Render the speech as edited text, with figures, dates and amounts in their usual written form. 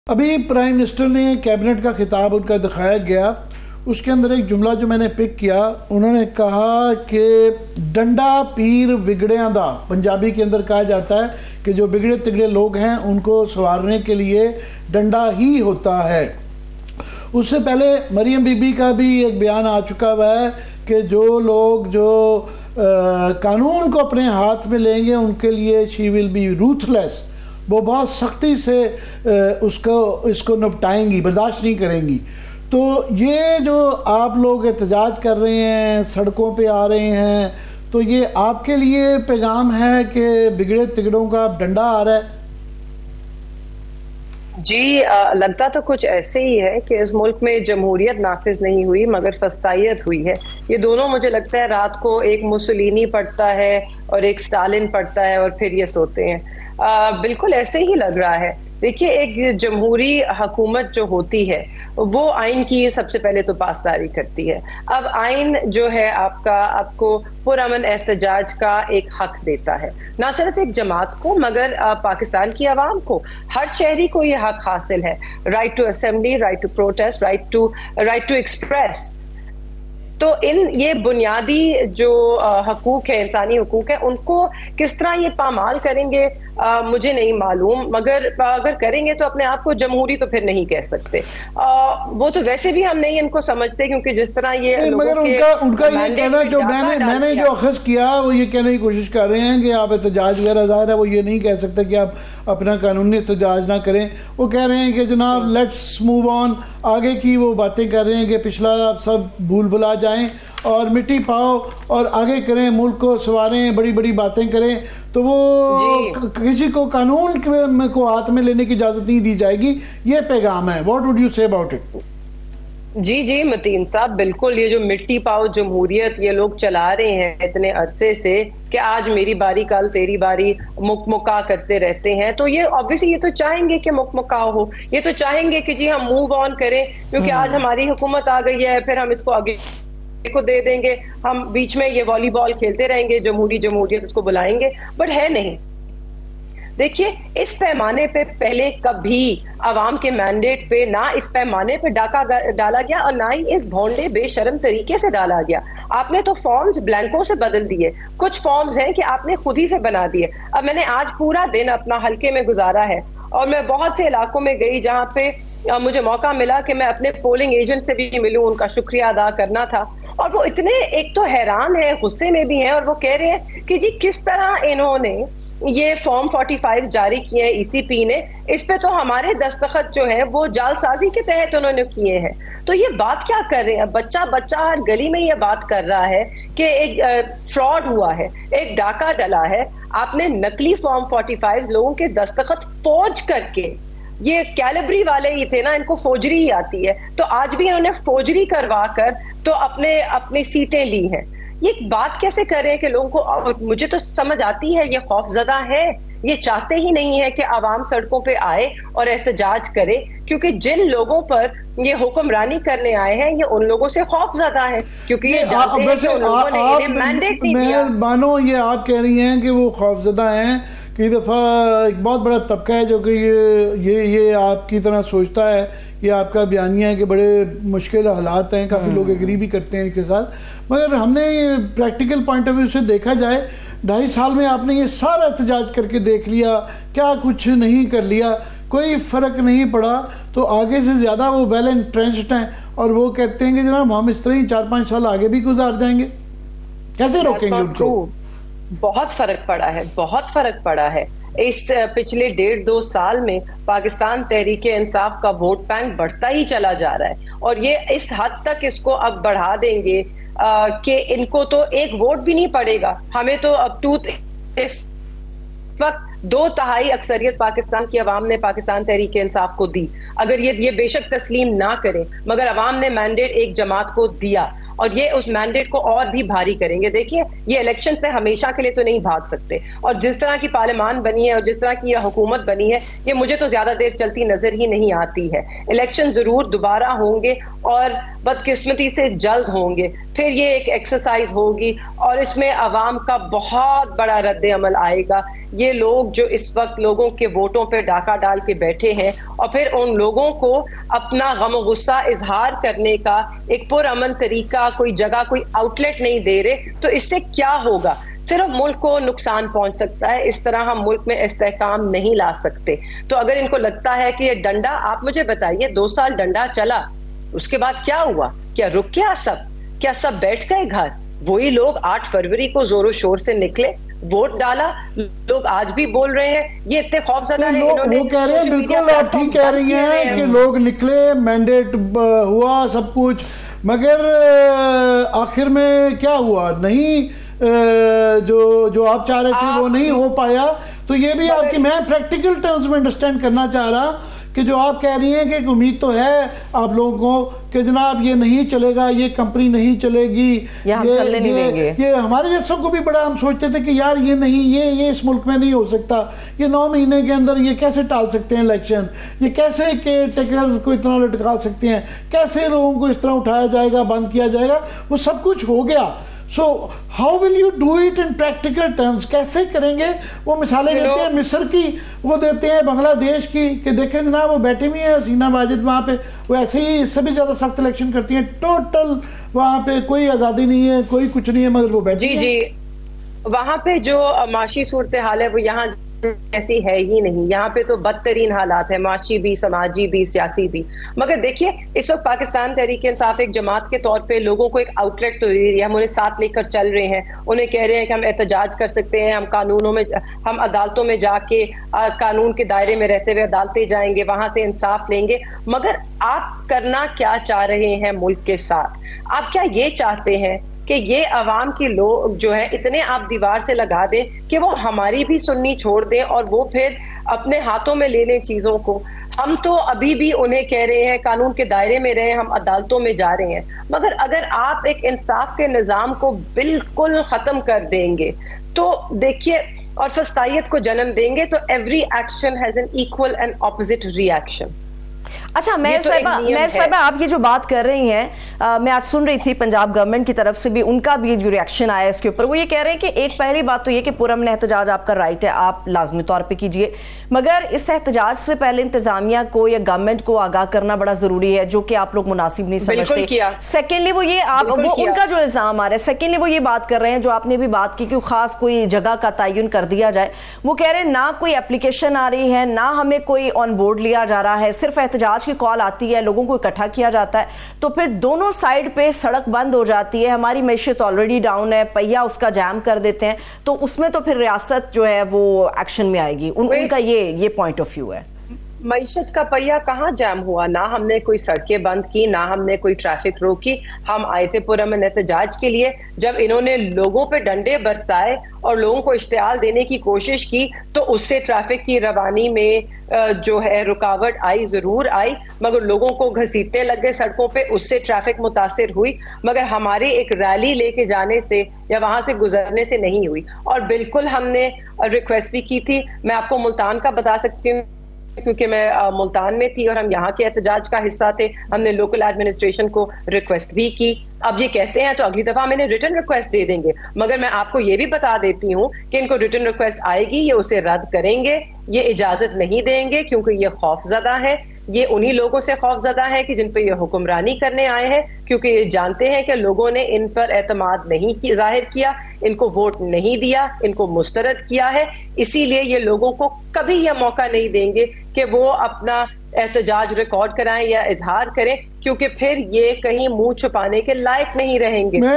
अभी prime minister ने cabinet का खिताब उनका दिखाया गया, उसके अंदर एक जुमला जो मैंने पिक किया, उन्होंने कहा कि डंडा पीर बिगड़िया दा, पंजाबी के अंदर कहा जाता है कि जो बिगड़े तिगड़े लोग हैं उनको संवारने के लिए डंडा ही होता है। उससे पहले मरियम बीबी का भी एक बयान आ चुका हुआ है कि जो लोग जो कानून को अपने हाथ में लेंगे उनके लिए शी विल बी रूथलेस, वो बहुत सख्ती से इसको निपटाएंगी, बर्दाश्त नहीं करेंगी। तो ये जो आप लोग एहतजाज कर रहे हैं, सड़कों पे आ रहे हैं, तो ये आपके लिए पैगाम है कि बिगड़े तिगड़ों का डंडा आ रहा है? जी, लगता तो कुछ ऐसे ही है कि इस मुल्क में जमहूरियत नाफिज नहीं हुई मगर फस्तायत हुई है। ये दोनों मुझे लगता है रात को एक मुसोलिनी पढ़ता है और एक स्टालिन पढ़ता है और फिर ये सोते हैं। बिल्कुल ऐसे ही लग रहा है। देखिए, एक जमहूरी हुकूमत जो होती है वो आइन की सबसे पहले तो पासदारी करती है। अब आइन जो है आपको पुरअमन एहतजाज का एक हक देता है, ना सिर्फ एक जमात को मगर पाकिस्तान की आवाम को, हर शहरी को ये हक हासिल है। Right to assembly, right to protest, right to express. तो ये बुनियादी जो हकूक है, इंसानी हकूक है, उनको किस तरह ये पामाल करेंगे मुझे नहीं मालूम, मगर अगर करेंगे तो अपने आप को जमहूरी तो फिर नहीं कह सकते। वो तो वैसे भी हम नहीं इनको समझते, क्योंकि जिस तरह ये मगर उनका ये कहना, जो मैंने जो अखज़ किया वो ये कहने की कोशिश कर रहे हैं कि आप एहतजाज वगैरह, ज़ाहिर है वो ये नहीं कह सकते कि आप अपना कानूनी एहतजाज ना करें। वो कह रहे हैं कि जनाब लेट्स मूव ऑन, आगे की वो बातें कर रहे हैं कि पिछला आप सब भूल भुला जाएं और मिट्टी पाओ और आगे करें, मुल्क को संवारें, बड़ी बड़ी बातें करें। तो वो किसी को कानून को हाथ में लेने की इजाजत नहीं दी जाएगी, ये पैगाम है। What would you say about it? जी मतीन साहब, बिल्कुल। ये जो मिट्टी पाओ जमहूरियत ये लोग चला रहे हैं इतने अरसे से कि आज मेरी बारी कल तेरी बारी, मुकमुका करते रहते हैं, तो ये ऑब्वियसली ये तो चाहेंगे कि मुकमुकाओ हो, ये तो चाहेंगे कि जी हम मूव ऑन करें, क्योंकि आज हमारी हुकूमत आ गई है, फिर हम इसको आगे को दे देंगे, हम बीच में ये वॉलीबॉल खेलते रहेंगे, जमहूरियत इसको बुलाएंगे, बट है नहीं। देखिए, इस पैमाने पे पहले कभी आवाम के मैंडेट पे ना इस पैमाने पे डाका डाला गया और ना ही इस भोंडे बेशर्म तरीके से डाला गया। आपने तो फॉर्म्स ब्लैंको से बदल दिए, कुछ फॉर्म्स हैं कि आपने खुद ही से बना दिए। अब मैंने आज पूरा दिन अपना हल्के में गुजारा है और मैं बहुत से इलाकों में गई जहां पे मुझे मौका मिला कि मैं अपने पोलिंग एजेंट से भी मिलूं, उनका शुक्रिया अदा करना था। और वो इतने एक तो हैरान है, गुस्से में भी हैं, और वो कह रहे हैं कि जी किस तरह इन्होंने ये फॉर्म 45 जारी किए हैं ईसीपी ने, इस पे तो हमारे दस्तखत जो है वो जालसाजी के तहत उन्होंने किए हैं। तो ये बात क्या कर रहे हैं? बच्चा हर गली में ये बात कर रहा है कि एक फ्रॉड हुआ है, एक डाका डला है, आपने नकली फॉर्म 45 लोगों के दस्तखत फोर्ज करके, ये कैलिब्री वाले ही थे ना, इनको फोजरी ही आती है, तो आज भी इन्होंने फोजरी करवा कर तो अपनी सीटें ली हैं। ये बात कैसे करें कि लोगों को, मुझे तो समझ आती है ये खौफजदा है, ये चाहते ही नहीं है कि आवाम सड़कों पे आए और एहतजाज करे, क्योंकि जिन लोगों पर ये हुक्मरानी करने आए हैं ये उन लोगों से खौफजदा है, क्योंकि ये जानते हैं कि उन लोगों ने इन्हें मैंडेट नहीं दिया। मानो ये आप कह रही हैं कि वो खौफजदा हैं, कई दफ़ा एक बहुत बड़ा तबका है जो कि ये आपकी तरह सोचता है, ये आपका बयानिया है कि बड़े मुश्किल हालात हैं, काफ़ी लोग एग्री भी करते हैं इसके साथ। मगर हमने प्रैक्टिकल पॉइंट ऑफ व्यू से देखा जाए, 2.5 साल में आपने ये सारा एहतजाज करके देख लिया, क्या कुछ नहीं कर लिया, कोई फ़र्क नहीं पड़ा। तो आगे से ज़्यादा वो वेल एंट्रेंच्ड हैं और वो कहते हैं कि जनाब हम इस तरह ही 4-5 साल आगे भी गुजार जाएंगे। कैसे रोकेंगे उनको? बहुत फर्क पड़ा है, बहुत फर्क पड़ा है। इस पिछले 1.5-2 साल में पाकिस्तान तहरीके इंसाफ का वोट बैंक बढ़ता ही चला जा रहा है, और ये इस हद तक इसको अब बढ़ा देंगे कि इनको तो एक वोट भी नहीं पड़ेगा। हमें तो अब इस वक्त 2/3 अक्सरियत पाकिस्तान की आवाम ने पाकिस्तान तहरीके इंसाफ को दी। अगर ये बेशक तस्लीम ना करें, मगर आवाम ने मैंडेट एक जमात को दिया और ये उस मैंडेट को और भी भारी करेंगे। देखिए, ये इलेक्शन पे हमेशा के लिए तो नहीं भाग सकते, और जिस तरह की पार्लियामान बनी है और जिस तरह की यह हुकूमत बनी है, ये मुझे तो ज्यादा देर चलती नजर ही नहीं आती है। इलेक्शन जरूर दोबारा होंगे और बदकिस्मती से जल्द होंगे, फिर ये एक एक्सरसाइज होगी और इसमें अवाम का बहुत बड़ा रद्द अमल आएगा। ये लोग जो इस वक्त लोगों के वोटों पे डाका डाल के बैठे हैं और फिर उन लोगों को अपना गम और गुस्सा इजहार करने का एक पुरअमन तरीका, कोई जगह, कोई आउटलेट नहीं दे रहे, तो इससे क्या होगा? सिर्फ मुल्क को नुकसान पहुंच सकता है। इस तरह हम मुल्क में इस्तेहकाम नहीं ला सकते। तो अगर इनको लगता है कि ये डंडा, आप मुझे बताइए, 2 साल डंडा चला, उसके बाद क्या हुआ? क्या रुक गया सब? क्या सब बैठ गए घर? वही लोग 8 फरवरी को जोरों शोर से निकले, वोट डाला, लोग आज भी बोल रहे हैं ये इतने खौफजदा हैं। इन्होंने वो कह रहे हैं, बिल्कुल आप ठीक कह रही हैं कि लोग निकले, मैंडेट हुआ, सब कुछ, मगर आखिर में क्या हुआ? नहीं, जो आप चाह रहे थे वो नहीं हो पाया। तो ये भी आपकी, मैं प्रैक्टिकल टर्म्स में अंडरस्टैंड करना चाह रहा कि जो आप कह रही हैं कि एक उम्मीद तो है आप लोगों को कि जनाब ये नहीं चलेगा, ये कंपनी नहीं चलेगी, ये हमारे जैसों को भी बड़ा हम सोचते थे कि यार ये नहीं, ये इस मुल्क में नहीं हो सकता, ये 9 महीने के अंदर ये कैसे टाल सकते हैं इलेक्शन, ये कैसे के टेकर को इतना लटका सकते हैं, कैसे लोगों को इस तरह उठाया जाएगा, बंद किया जाएगा, वो सब कुछ हो गया। So how will you do it in practical terms? कैसे करेंगे? वो मिसालें देते हैं मिस्र की, वो देते हैं बांग्लादेश की, कि देखें जनाब वो बैठी हुई है हसीना वाजिद वहाँ पे, वो ऐसे ही इससे भी ज्यादा सख्त इलेक्शन करती हैं, टोटल वहाँ पे कोई आज़ादी नहीं है, कोई कुछ नहीं है, मगर वो बैठी जी वहाँ पे जो माशी सूरत हाल है वो यहाँ ऐसी है ही नहीं। यहाँ पे तो बदतरीन हालात है, माशी भी, समाजी भी, सियासी भी। मगर देखिए, इस वक्त पाकिस्तान तहरीक इंसाफ एक जमात के तौर पे लोगों को एक आउटलेट तो दे रही है। हम उन्हें साथ लेकर चल रहे हैं, उन्हें कह रहे हैं कि हम एहतजाज कर सकते हैं, हम कानूनों में, हम अदालतों में जाके कानून के दायरे में रहते हुए अदालतें जाएंगे, वहां से इंसाफ लेंगे। मगर आप करना क्या चाह रहे हैं मुल्क के साथ? आप क्या ये चाहते हैं कि ये अवाम के लोग जो है इतने आप दीवार से लगा दें कि वो हमारी भी सुननी छोड़ दें और वो फिर अपने हाथों में ले लें चीजों को? हम तो अभी भी उन्हें कह रहे हैं कानून के दायरे में रहे, हम अदालतों में जा रहे हैं। मगर अगर आप एक इंसाफ के निजाम को बिल्कुल खत्म कर देंगे तो देखिए, और फस्तायत को जन्म देंगे, तो every action has an equal and opposite reaction. अच्छा, मेयर साहिबा आप ये जो बात कर रही हैं, मैं आज सुन रही थी पंजाब गवर्नमेंट की तरफ से भी, उनका भी जो रिएक्शन आया इसके ऊपर, वो ये कह रहे हैं कि एक पहली बात तो ये कि पुरअमन एहतजाज आपका राइट है, आप लाजमी तौर पे कीजिए, मगर इस एहतजाज से पहले इंतजामिया को या गवर्नमेंट को आगाह करना बड़ा जरूरी है, जो कि आप लोग मुनासिब नहीं समझते। सेकेंडली वो ये उनका जो इल्जाम आ रहा है, सेकेंडली वो ये बात कर रहे हैं जो आपने भी बात की कि खास कोई जगह का तयन कर दिया जाए। वो कह रहे हैं ना कोई एप्लीकेशन आ रही है, ना हमें कोई ऑन बोर्ड लिया जा रहा है, सिर्फ एहतजाज की कॉल आती है, लोगों को इकट्ठा किया जाता है, तो फिर दोनों साइड पे सड़क बंद हो जाती है, हमारी मैशियत ऑलरेडी डाउन है, पहिया उसका जैम कर देते हैं, तो उसमें तो फिर रियासत जो है वो एक्शन में आएगी। उनका ये पॉइंट ऑफ व्यू है। मईशत का पहिया कहाँ जाम हुआ? ना हमने कोई सड़कें बंद की, ना हमने कोई ट्रैफिक रोकी। हम आए थे पुरअमन एहतजाज के लिए। जब इन्होंने लोगों पे डंडे बरसाए और लोगों को इश्तियाल देने की कोशिश की, तो उससे ट्रैफिक की रवानी में जो है रुकावट आई, जरूर आई, मगर लोगों को घसीटने लग गए सड़कों पे, उससे ट्रैफिक मुतासिर हुई, मगर हमारे एक रैली लेके जाने से या वहां से गुजरने से नहीं हुई। और बिल्कुल हमने रिक्वेस्ट भी की थी। मैं आपको मुल्तान का बता सकती हूँ क्योंकि मैं मुल्तान में थी और हम यहाँ के एहतजाज का हिस्सा थे। हमने लोकल एडमिनिस्ट्रेशन को रिक्वेस्ट भी की। अब ये कहते हैं तो अगली दफा मैंने रिटर्न रिक्वेस्ट दे देंगे, मगर मैं आपको ये भी बता देती हूँ कि इनको रिटर्न रिक्वेस्ट आएगी, ये उसे रद्द करेंगे, ये इजाजत नहीं देंगे, क्योंकि ये खौफजदा है। ये उन्हीं लोगों से खौफजदा है कि जिन पर ये हुक्मरानी करने आए हैं, क्योंकि ये जानते हैं कि लोगों ने इन पर एतमाद नहीं जाहिर किया, इनको वोट नहीं दिया, इनको मुस्तरद किया है। इसीलिए ये लोगों को कभी यह मौका नहीं देंगे कि वो अपना एहतजाज रिकॉर्ड कराएं या इजहार करें, क्योंकि फिर ये कहीं मुंह छुपाने के लायक नहीं रहेंगे।